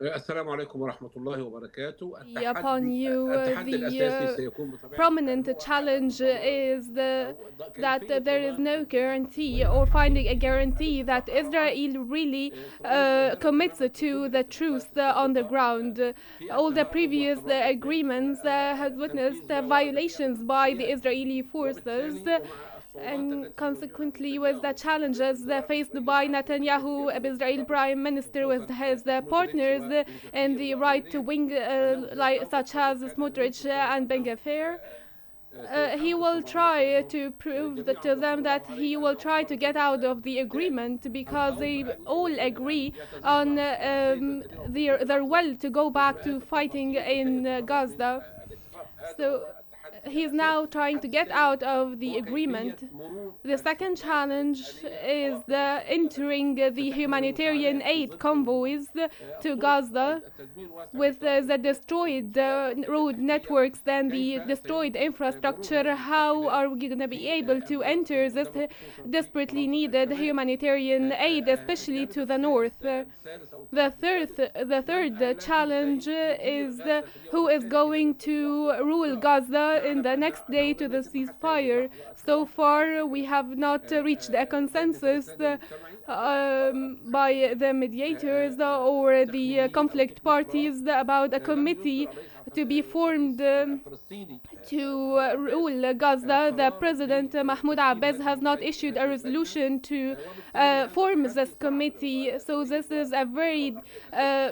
السلام عليكم ورحمة الله وبركاته. Upon you. التحدي الأساسي The سيكون بطبيعة prominent الحال challenge is that كيفية there is ضمان no guarantee تنفيذ or finding a هذه guarantee that القرارات Israel really تعود إلى commits ملامة to كل the الاتفاقات truth on the السابقة ground. في All the التهرب previous والتمرد من agreements has witnessed تنفيذ ما ورد في violations by the الاتفاقيات، Israeli forces, وبالتالي ومع الصعوبات and التي يواجهها consequently with the نتنياهو challenges faced by Netanyahu, Israel Prime Minister, with his partners in the right wing, like such as Smotrich and Ben Gvir. He will try to prove that to them that he will try to get out of the agreement, because they all agree on their will to go back to fighting in Gaza. So he's now trying to get out of the agreement. The second challenge is the entering the humanitarian aid convoys to Gaza with the destroyed road networks and the destroyed infrastructure. How are we going to be able to enter this desperately needed humanitarian aid, especially to the north? The third challenge is who is going to rule Gaza in the next day to the ceasefire. So far, we have not reached a consensus by the mediators or the conflict parties about a committee to be formed to rule Gaza. The President Mahmoud Abbas has not issued a resolution to form this committee. So this is a very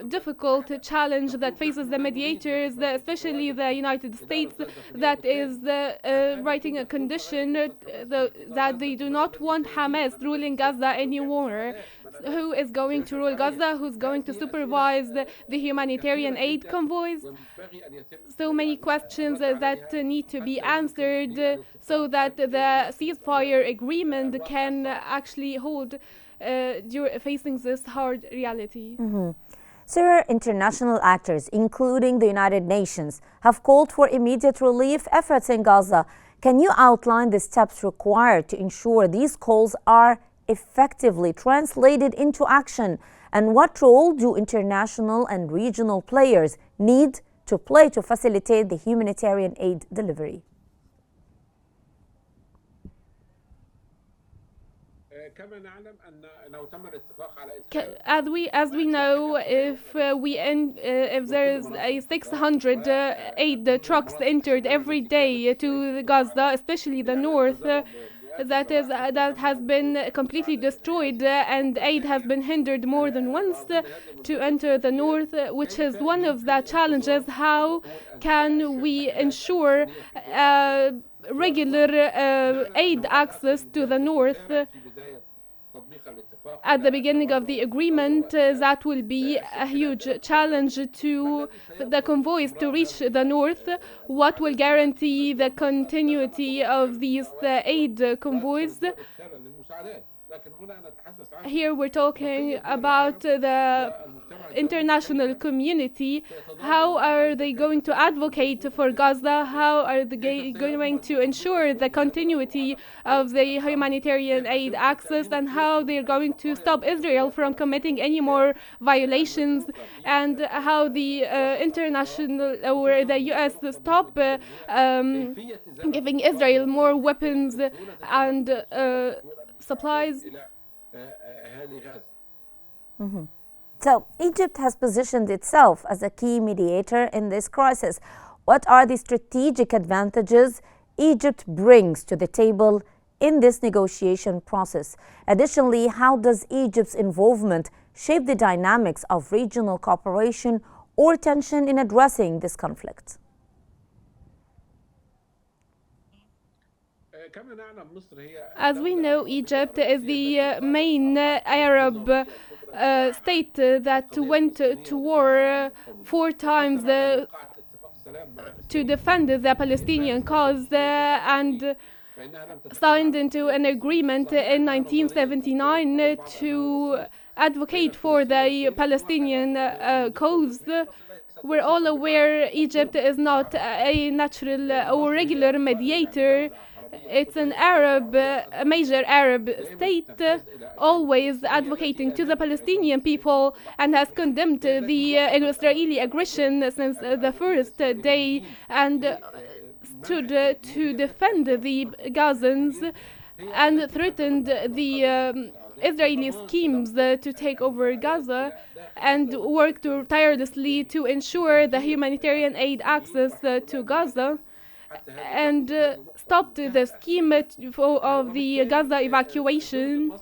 difficult challenge that faces the mediators, especially the United States, that is writing a condition that they do not want Hamas ruling Gaza anymore. Who is going to rule Gaza? Who's going to supervise the humanitarian aid convoys? So many questions that need to be answered so that the ceasefire agreement can actually hold facing this hard reality. Sir, international actors, including the United Nations, have called for immediate relief efforts in Gaza. Can you outline the steps required to ensure these calls are effectively translated into action? And what role do international and regional players need to play to facilitate the humanitarian aid delivery? As we know, if there is a 600 aid trucks entered every day to Gaza, especially the north, that has been completely destroyed, and aid has been hindered more than once to enter the north, which is one of the challenges. How can we ensure regular aid access to the north? At the beginning of the agreement, that will be a huge challenge to the convoys to reach the north. What will guarantee the continuity of these aid convoys? Here we're talking about the international community. How are they going to advocate for Gaza? How are they going to ensure the continuity of the humanitarian aid access? And how they're going to stop Israel from committing any more violations? And how the international or the US stop giving Israel more weapons and supplies. So Egypt has positioned itself as a key mediator in this crisis. What are the strategic advantages Egypt brings to the table in this negotiation process? Additionally, how does Egypt's involvement shape the dynamics of regional cooperation or tension in addressing this conflict? As we know, Egypt is the main Arab state that went to war 4 times to defend the Palestinian cause and signed into an agreement in 1979 to advocate for the Palestinian cause. We're all aware Egypt is not a natural or regular mediator. It's an a major Arab state, always advocating to the Palestinian people and has condemned the Israeli aggression since the first day and stood to defend the Gazans and threatened the Israeli schemes to take over Gaza and worked tirelessly to ensure the humanitarian aid access to Gaza and stopped the scheme of the Gaza evacuation.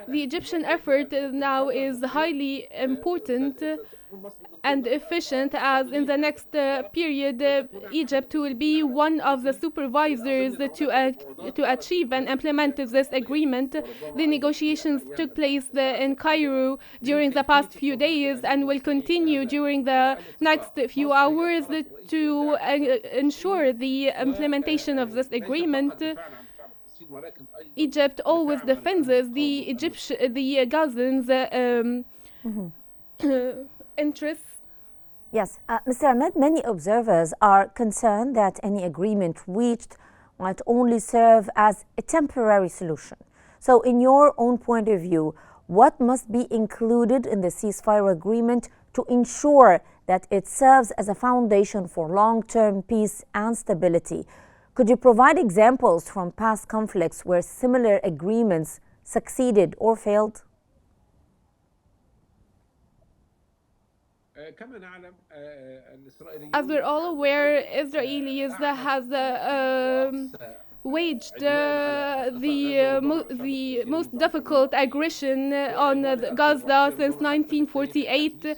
The Egyptian effort now is highly important and efficient, as in the next period Egypt will be one of the supervisors to achieve and implement this agreement. The negotiations took place in Cairo during the past few days and will continue during the next few hours to ensure the implementation of this agreement. Egypt always defends the Gazans' interests. Yes, Mr. Ahmed, many observers are concerned that any agreement reached might only serve as a temporary solution. So, in your own point of view, what must be included in the ceasefire agreement to ensure that it serves as a foundation for long-term peace and stability? Could you provide examples from past conflicts where similar agreements succeeded or failed? As we're all aware, Israelis has waged the most difficult aggression on Gaza since 1948.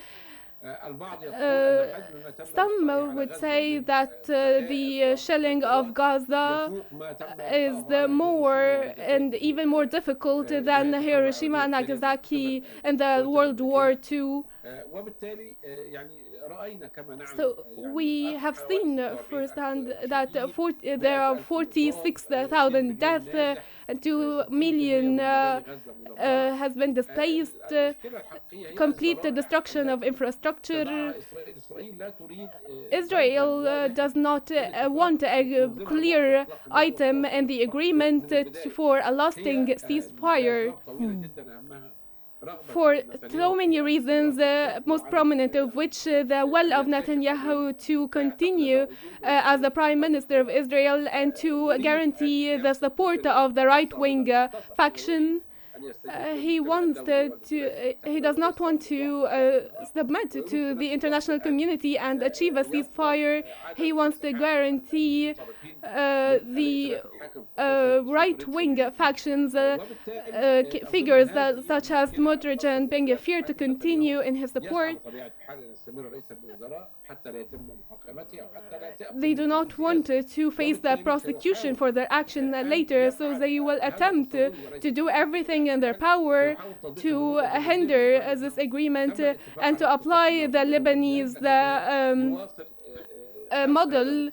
Some would say that the shelling of Gaza is more and even more difficult than Hiroshima and Nagasaki in the World War II. So we have seen firsthand that there are 46,000 deaths and 2 million has been displaced, complete destruction of infrastructure. Israel does not want a clear item in the agreement for a lasting ceasefire. For so many reasons, most prominent of which the will of Netanyahu to continue as the Prime Minister of Israel and to guarantee the support of the right-wing faction. He does not want to submit to the international community and achieve a ceasefire. He wants to guarantee the right-wing factions, figures such as Smotrich and Ben Gvir to continue in his support. They do not want to face the prosecution for their action later, so they will attempt to do everything in their power to hinder this agreement and to apply the Lebanese model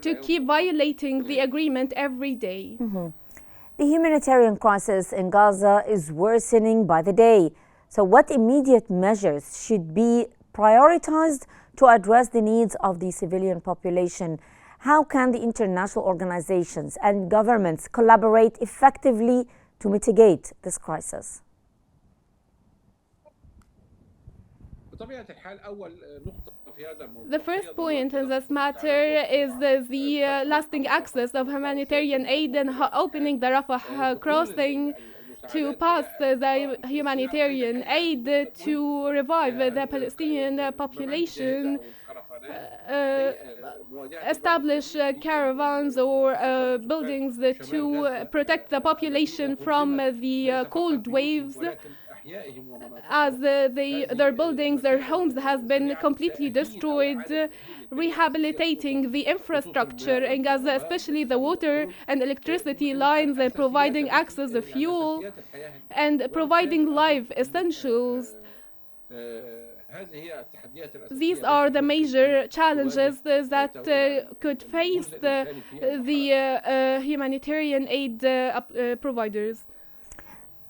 to keep violating the agreement every day. The humanitarian crisis in Gaza is worsening by the day. So what immediate measures should be prioritized to address the needs of the civilian population? How can the international organizations and governments collaborate effectively to mitigate this crisis? The first point in this matter is the lasting access of humanitarian aid and opening the Rafah crossing to pass the humanitarian aid to revive the Palestinian population, establish caravans or buildings to protect the population from the cold waves, as their buildings, their homes has been completely destroyed, rehabilitating the infrastructure in Gaza, especially the water and electricity lines, and providing access to fuel and providing life essentials. These are the major challenges that could face the humanitarian aid providers.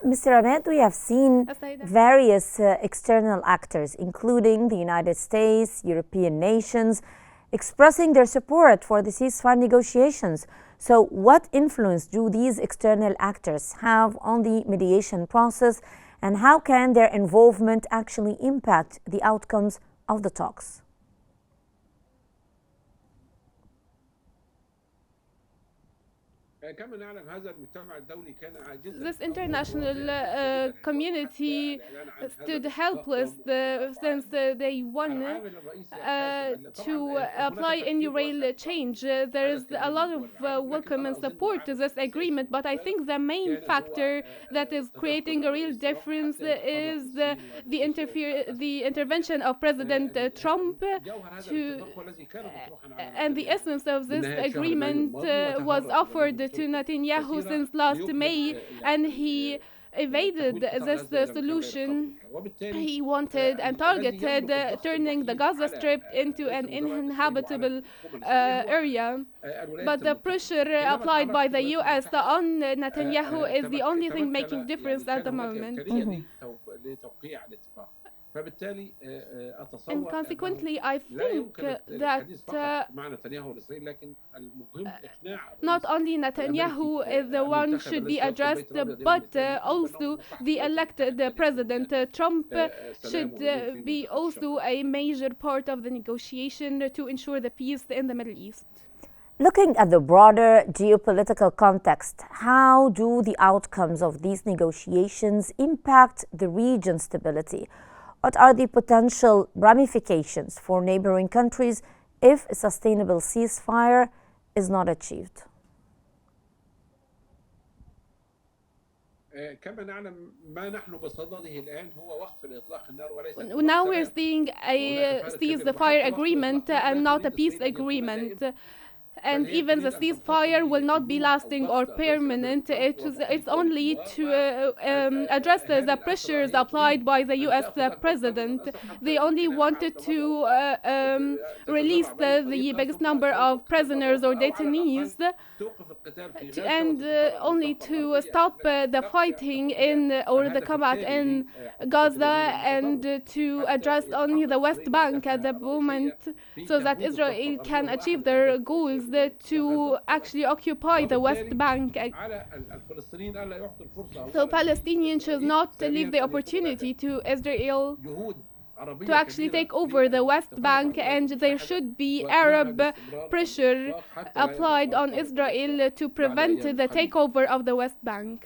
Mr. Ahmed, we have seen various external actors, including the United States, European nations, expressing their support for the ceasefire negotiations. So, what influence do these external actors have on the mediation process, and how can their involvement actually impact the outcomes of the talks? This international community stood helpless since day one to apply any real change. There is a lot of welcome and support to this agreement, but I think the main factor that is creating a real difference is the intervention of President Trump and the essence of this agreement was offered to Netanyahu since last May, and he evaded this solution. He wanted and targeted turning the Gaza Strip into an uninhabitable area. But the pressure applied by the US on Netanyahu is the only thing making difference at the moment. And consequently, I think that not only Netanyahu is the one should be addressed, but also the elected President Trump should be also a major part of the negotiation to ensure the peace in the Middle East. Looking at the broader geopolitical context, how do the outcomes of these negotiations impact the region's stability? What are the potential ramifications for neighboring countries if a sustainable ceasefire is not achieved? Now we're seeing a ceasefire agreement and not a peace agreement. And even the ceasefire will not be lasting or permanent. It's only to address the pressures applied by the US president. They only wanted to release the biggest number of prisoners or detainees and only to stop the fighting or the combat in Gaza and to address only the West Bank at the moment so that Israel can achieve their goals to actually occupy the West Bank. So Palestinians should not leave the opportunity to Israel to actually take over the West Bank, and there should be Arab pressure applied on Israel to prevent the takeover of the West Bank.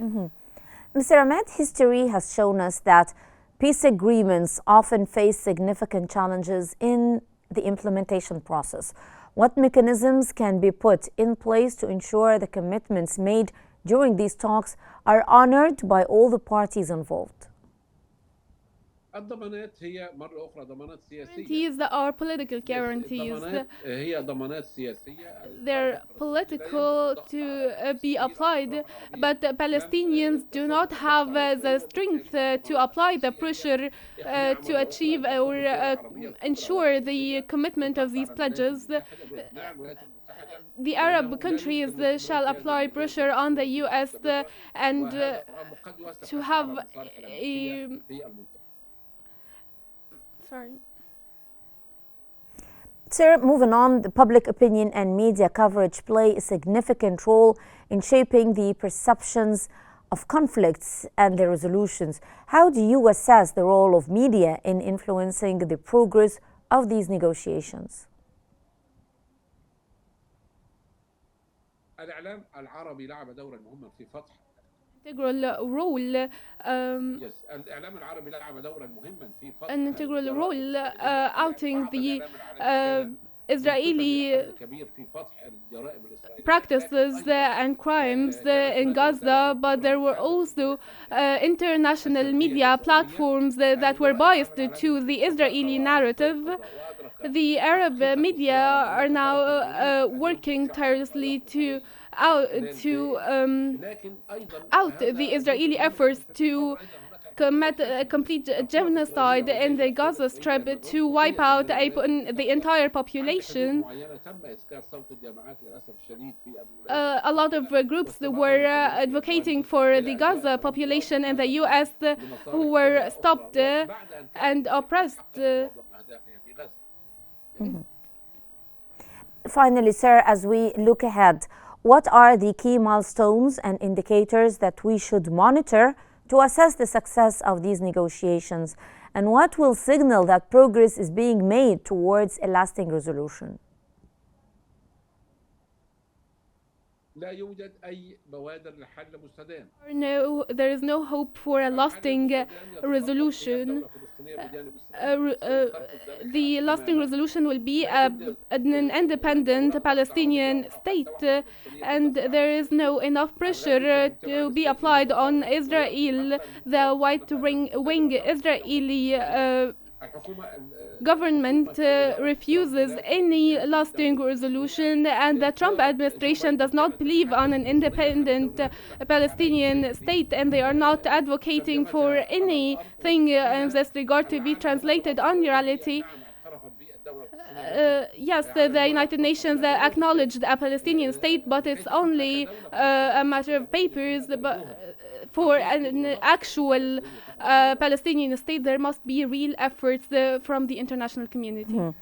Mr. Emad, history has shown us that peace agreements often face significant challenges in the implementation process. What mechanisms can be put in place to ensure the commitments made during these talks are honored by all the parties involved? These are political guarantees. They're political to be applied, but the Palestinians do not have the strength to apply the pressure to achieve or ensure the commitment of these pledges. The Arab countries shall apply pressure on the US and to have a... Sorry. Sir, moving on, the public opinion and media coverage play a significant role in shaping the perceptions of conflicts and their resolutions. How do you assess the role of media in influencing the progress of these negotiations? Integral role outing the Israeli practices and crimes in Gaza, but there were also international media platforms that were biased to the Israeli narrative. The Arab media are now working tirelessly to out the Israeli efforts to commit a complete genocide in the Gaza Strip to wipe out the entire population. A lot of groups were advocating for the Gaza population in the US who were stopped and oppressed. Finally, sir, as we look ahead, what are the key milestones and indicators that we should monitor to assess the success of these negotiations? And what will signal that progress is being made towards a lasting resolution? No, there is no hope for a lasting resolution. The lasting resolution will be an independent Palestinian state, and there is no enough pressure to be applied on Israel. The wing Israeli government refuses any lasting resolution, and the Trump administration does not believe on an independent Palestinian state, and they are not advocating for anything in this regard to be translated on reality. Yes, the United Nations acknowledged a Palestinian state, but it's only a matter of papers. But for an actual Palestinian state, there must be real efforts from the international community.